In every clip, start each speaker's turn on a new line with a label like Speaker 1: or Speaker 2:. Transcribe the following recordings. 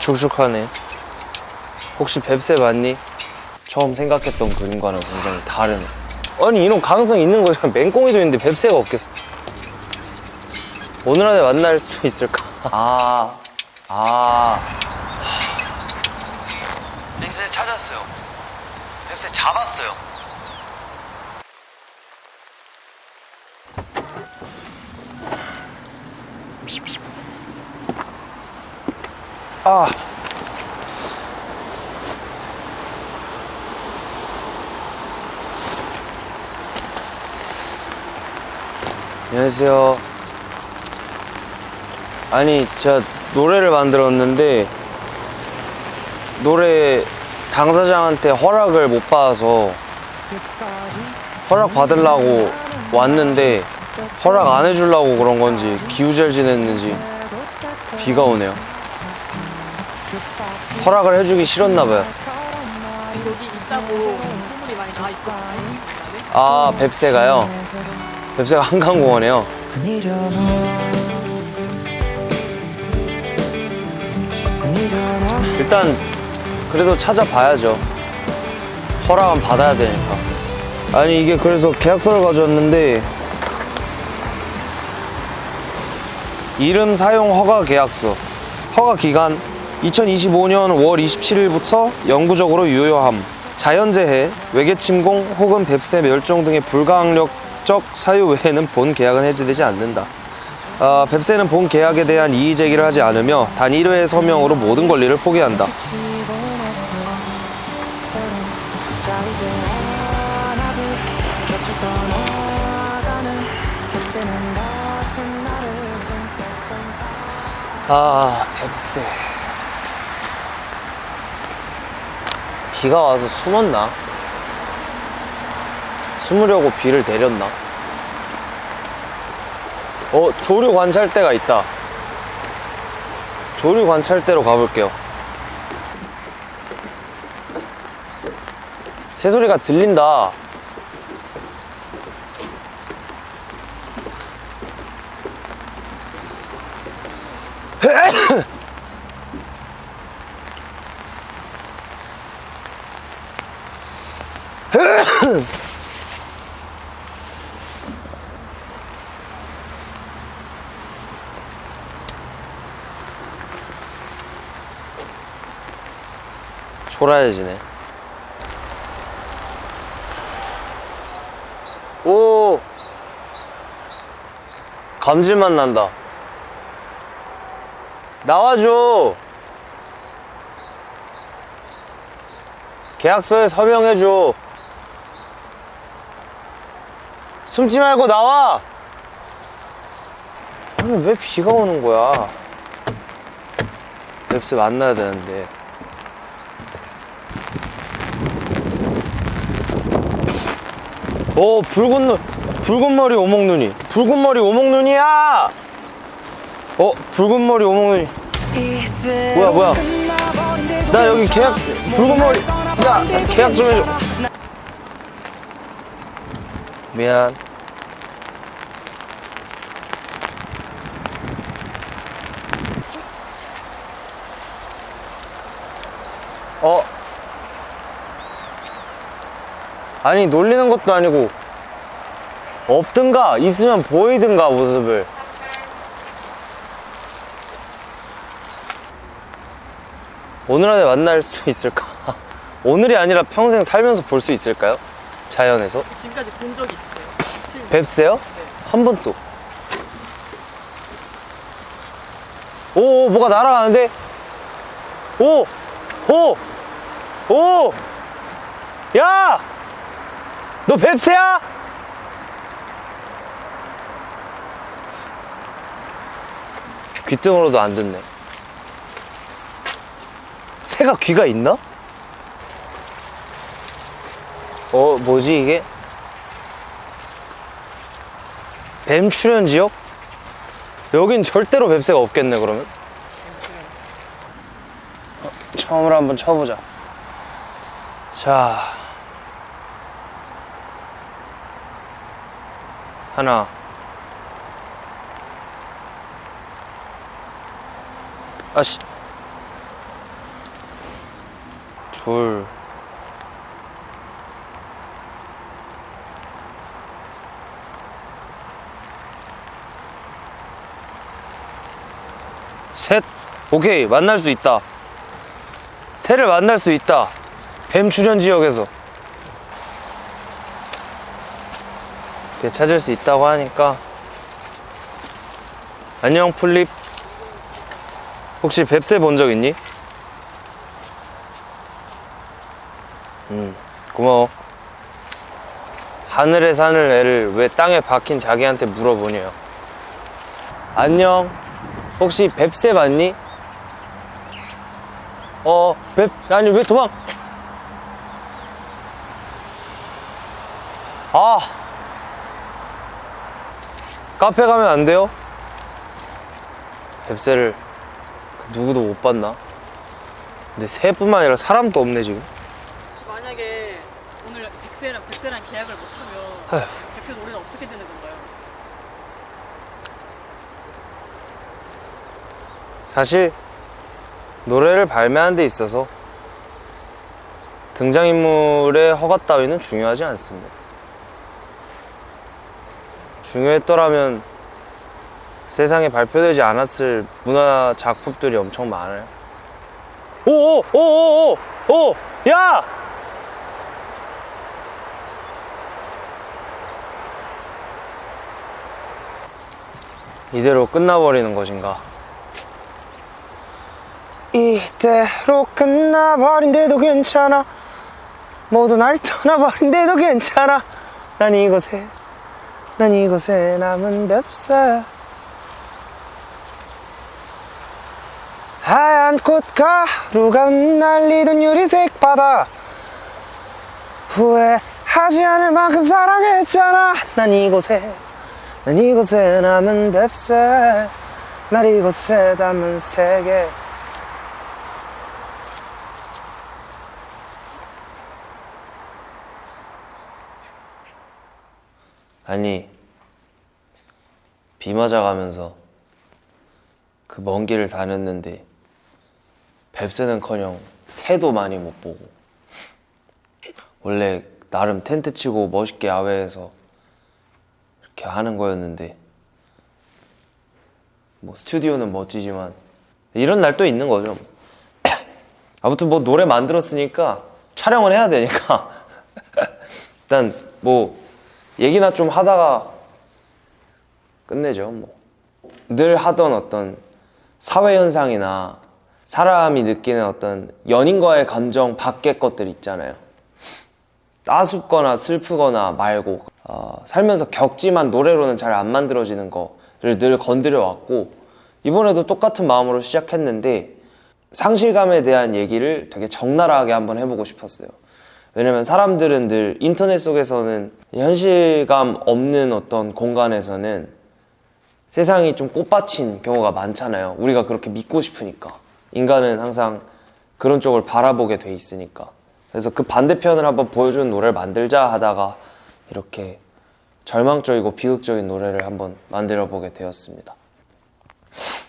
Speaker 1: 축축하네. 혹시 뱁새 맞니? 처음 생각했던 그림과는 굉장히 다르네. 아니 이런 가능성이 있는 거잖아. 맹꽁이도 있는데 뱁새가 없겠어. 오늘 안에 만날 수 있을까? 뱁새 찾았어요. 뱁새 잡았어요. 안녕하세요. 아니 제가 노래를 만들었는데 노래 당사자한테 허락을 못 받아서 허락 받으려고 왔는데 허락 안 해주려고 그런 건지 기우제를 지냈는지 비가 오네요. 허락을 해주기 싫었나 봐요.
Speaker 2: 여기 있다고 소문이 많이 나 있거든요.
Speaker 1: 아, 뱁새가요? 뱁새가 한강공원에요. 일단 그래도 찾아봐야죠. 허락은 받아야 되니까. 아니 이게 그래서 계약서를 가져왔는데 이름 사용 허가 계약서. 허가 기간 2025년 5월 27일부터 영구적으로 유효함. 자연재해, 외계침공 혹은 뱁새 멸종 등의 불가항력적 사유 외에는 본 계약은 해지되지 않는다. 뱁새는 본 계약에 대한 이의 제기를 하지 않으며 단 1회의 서명으로 모든 권리를 포기한다. 뱁새. 비가 와서 숨었나? 숨으려고 비를 내렸나? 조류 관찰대가 있다. 조류 관찰대로 가볼게요. 새소리가 들린다. 초라해지네. 오! 감질맛 난다. 나와줘! 계약서에 서명해줘. 숨지 말고 나와! 아니, 왜 비가 오는 거야? 뱁새 만나야 되는데. 붉은 머리 오목눈이. 붉은 머리 오목눈이야! 붉은 머리 오목눈이. 뭐야. 나 여기 계약, 붉은 머리. 야, 계약 좀 해줘. 미안. 아니 놀리는 것도 아니고 없든가 있으면 보이든가 모습을. 오늘 안에 만날 수 있을까? 오늘이 아니라 평생 살면서 볼 수 있을까요? 자연에서?
Speaker 2: 지금까지 본 적이 있어요?
Speaker 1: 뱁새요?
Speaker 2: 네.
Speaker 1: 한 번도. 오, 뭐가 날아가는데? 오! 야! 너 뱁새야? 귀등으로도 안 듣네. 새가 귀가 있나? 뭐지 이게? 뱀 출현 지역? 여긴 절대로 뱁새가 없겠네 그러면. 처음으로 한번 쳐보자. 자, 하나, 아씨, 둘, 셋. 오케이, 만날 수 있다. 새를 만날 수 있다. 뱀 출현 지역에서 이렇게 찾을 수 있다고 하니까. 안녕 플립. 혹시 뱁새 본 적 있니? 고마워. 하늘에 사는 애를 왜 땅에 박힌 자기한테 물어보냐. 안녕. 혹시 뱁새 봤니? 아니 왜 도망? 아, 카페 가면 안 돼요? 뱁새를 누구도 못 봤나? 근데 새뿐만 아니라 사람도 없네 지금.
Speaker 2: 혹시 만약에 오늘 뱁새랑 계약을 못하면
Speaker 1: 아휴.
Speaker 2: 뱁새 노래는 어떻게 되는 건가요?
Speaker 1: 사실 노래를 발매하는 데 있어서 등장인물의 허가 따위는 중요하지 않습니다. 중요했더라면 세상에 발표되지 않았을 문화 작품들이 엄청 많아요. 오오오오오! 야! 이대로 끝나버리는 것인가? 이대로 끝나버린데도 괜찮아. 모두 날 떠나버린데도 괜찮아. 난 이곳에 남은 뱁새. 하얀 꽃가루가 날리던 유리색 바다. 후회하지 않을 만큼 사랑했잖아. 난 이곳에 남은 뱁새. 날 이곳에 담은 세계. 아니, 비 맞아가면서 그 먼 길을 다녔는데 뱁새는커녕 새도 많이 못 보고. 원래 나름 텐트 치고 멋있게 야외에서 이렇게 하는 거였는데, 뭐 스튜디오는 멋지지만 이런 날 또 있는 거죠. 아무튼 뭐 노래 만들었으니까 촬영을 해야 되니까 일단 뭐 얘기나 좀 하다가 끝내죠. 뭐 늘 하던 어떤 사회현상이나 사람이 느끼는 어떤 연인과의 감정 밖의 것들 있잖아요. 따숩거나 슬프거나 말고 살면서 겪지만 노래로는 잘 안 만들어지는 거를 늘 건드려 왔고, 이번에도 똑같은 마음으로 시작했는데 상실감에 대한 얘기를 되게 적나라하게 한번 해보고 싶었어요. 왜냐면 사람들은 늘 인터넷 속에서는 현실감 없는 어떤 공간에서는 세상이 좀 꽃밭인 경우가 많잖아요. 우리가 그렇게 믿고 싶으니까. 인간은 항상 그런 쪽을 바라보게 돼 있으니까. 그래서 그 반대편을 한번 보여주는 노래를 만들자 하다가 이렇게 절망적이고 비극적인 노래를 한번 만들어 보게 되었습니다.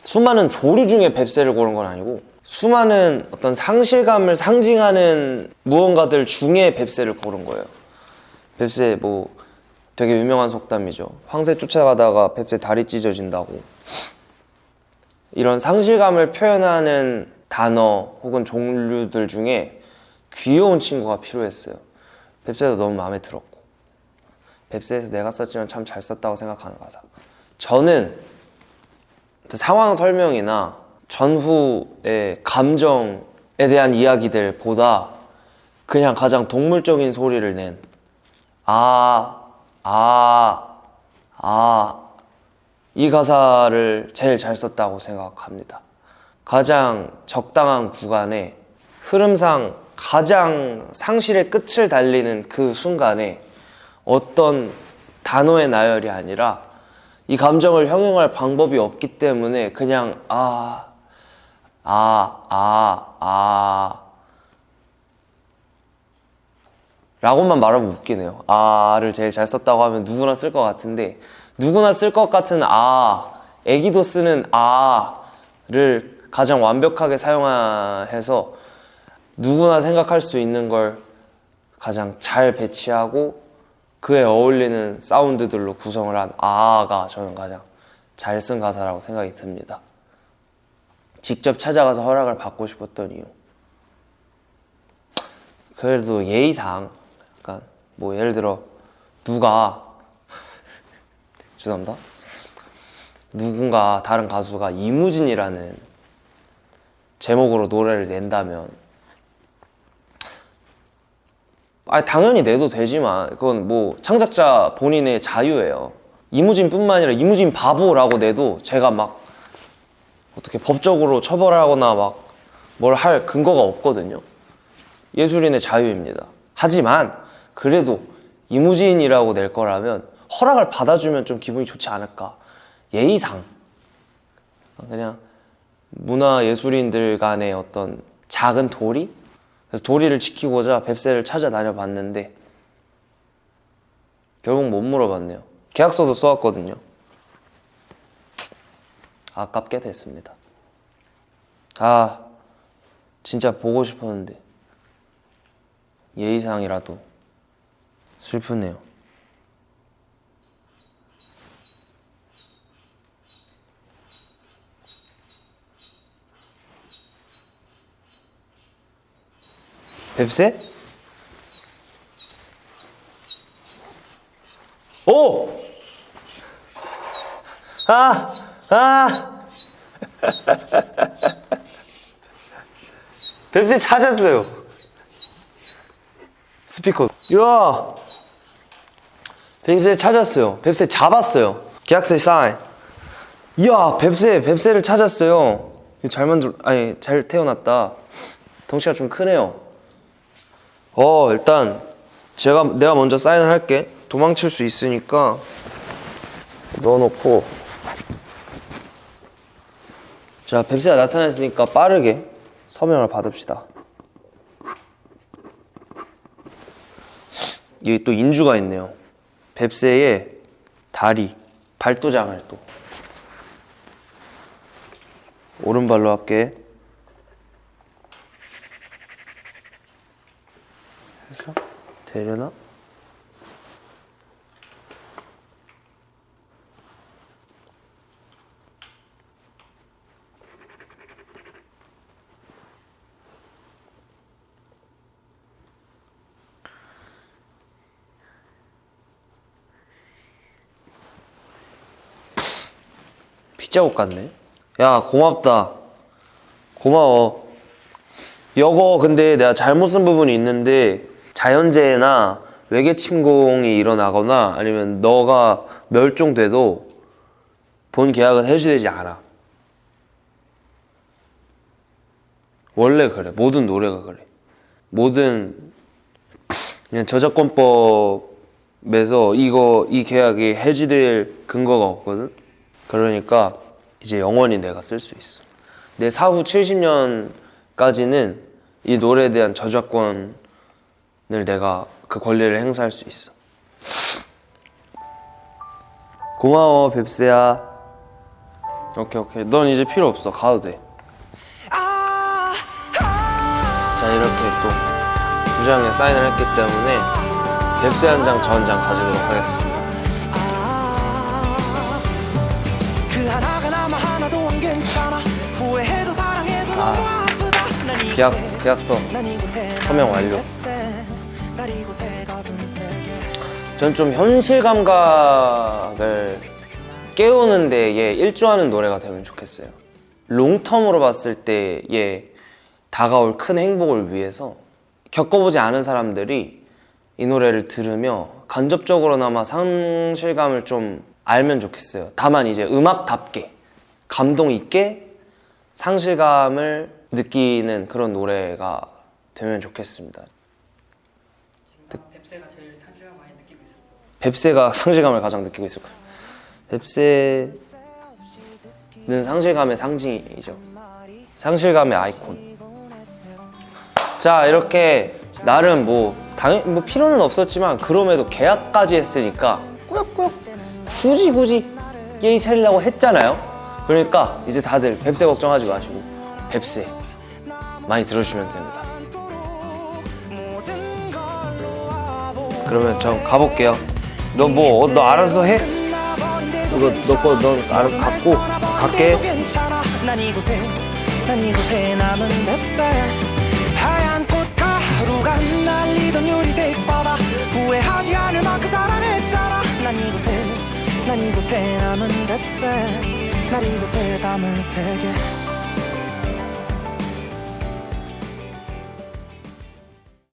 Speaker 1: 수많은 조류 중에 뱁새를 고른 건 아니고 수많은 어떤 상실감을 상징하는 무언가들 중에 뱁새를 고른 거예요. 뱁새 뭐 되게 유명한 속담이죠. 황새 쫓아가다가 뱁새 다리 찢어진다고. 이런 상실감을 표현하는 단어 혹은 종류들 중에 귀여운 친구가 필요했어요. 뱁새도 너무 마음에 들었고, 뱁새에서 내가 썼지만 참 잘 썼다고 생각하는 가사. 저는 상황 설명이나 전후의 감정에 대한 이야기들보다 그냥 가장 동물적인 소리를 낸 이 가사를 제일 잘 썼다고 생각합니다. 가장 적당한 구간에 흐름상 가장 상실의 끝을 달리는 그 순간에 어떤 단어의 나열이 아니라 이 감정을 형용할 방법이 없기 때문에 그냥 라고만 말하면 웃기네요. 를 제일 잘 썼다고 하면 누구나 쓸 것 같은데, 누구나 쓸 것 같은 애기도 쓰는 를 가장 완벽하게 사용해서 누구나 생각할 수 있는 걸 가장 잘 배치하고 그에 어울리는 사운드들로 구성을 한 아가 저는 가장 잘 쓴 가사라고 생각이 듭니다. 직접 찾아가서 허락을 받고 싶었던 이유, 그래도 예의상 약간 뭐 예를 들어 누가 죄송합니다. 누군가 다른 가수가 이무진이라는 제목으로 노래를 낸다면 당연히 내도 되지만 그건 뭐 창작자 본인의 자유예요. 이무진뿐만 아니라 이무진 바보라고 내도 제가 막 어떻게 법적으로 처벌하거나 막 뭘 할 근거가 없거든요. 예술인의 자유입니다. 하지만 그래도 이무진이라고 낼 거라면 허락을 받아주면 좀 기분이 좋지 않을까. 예의상 그냥 문화예술인들 간의 어떤 작은 도리? 그래서 도리를 지키고자 뱁새를 찾아다녀 봤는데 결국 못 물어봤네요. 계약서도 써왔거든요. 아깝게 됐습니다. 진짜 보고 싶었는데 예의상이라도 슬프네요. 뱁새? 오! 뱁새 찾았어요. 스피커. 이야! 뱁새 찾았어요. 뱁새 잡았어요. 계약서에 사인. 이야, 뱁새를 찾았어요. 잘 태어났다. 덩치가 좀 크네요. 일단 내가 먼저 사인을 할게. 도망칠 수 있으니까 넣어놓고. 자, 뱁새가 나타났으니까 빠르게 서명을 받읍시다. 여기 또 인주가 있네요. 뱁새의 다리, 발도장을 또 오른발로 할게. 해서 되려나? 피자옷 같네. 야, 고맙다. 고마워. 이거 근데 내가 잘못 쓴 부분이 있는데 자연재해나 외계 침공이 일어나거나 아니면 너가 멸종돼도 본 계약은 해지되지 않아. 원래 그래. 모든 노래가 그래. 모든 그냥 저작권법에서 이 계약이 해지될 근거가 없거든. 그러니까 이제 영원히 내가 쓸 수 있어. 내 사후 70년까지는 이 노래에 대한 저작권을 내가 그 권리를 행사할 수 있어. 고마워, 뱁새야. 오케이. 넌 이제 필요 없어. 가도 돼. 자, 이렇게 또 2장에 사인을 했기 때문에 뱁새 한 장, 저 한 장 가지도록 하겠습니다. 계약서 서명 완료. 전 좀 현실 감각을 깨우는 데에 일조하는 노래가 되면 좋겠어요. 롱텀으로 봤을 때에 다가올 큰 행복을 위해서 겪어보지 않은 사람들이 이 노래를 들으며 간접적으로나마 상실감을 좀 알면 좋겠어요. 다만 이제 음악답게 감동 있게 상실감을 느끼는 그런 노래가 되면 좋겠습니다.
Speaker 2: 뱁새가 제일 상실감 많이 느끼고 있을 거예요.
Speaker 1: 뱁새가 상실감을 가장 느끼고 있을 거예요. 뵙새는 상실감의 상징이죠. 상실감의 아이콘. 자, 이렇게 나름 당연히 필요는 없었지만 그럼에도 계약까지 했으니까 꾸역꾸역 굳이 예의 차리려고 했잖아요. 그러니까 이제 다들 뱁새 걱정하지 마시고 뱁새 많이 들어주시면 됩니다. 그러면 저 가볼게요. 너 너 알아서 해? 이거 너 알아서 갖고 갈게.
Speaker 3: 난 이곳에 남은 뎁새 하얀 꽃가루가 날리던 유리색 바다 후회하지 않을 만큼 사랑했잖아. 난 이곳에 남은 뎁새 날 이곳에 담은 세계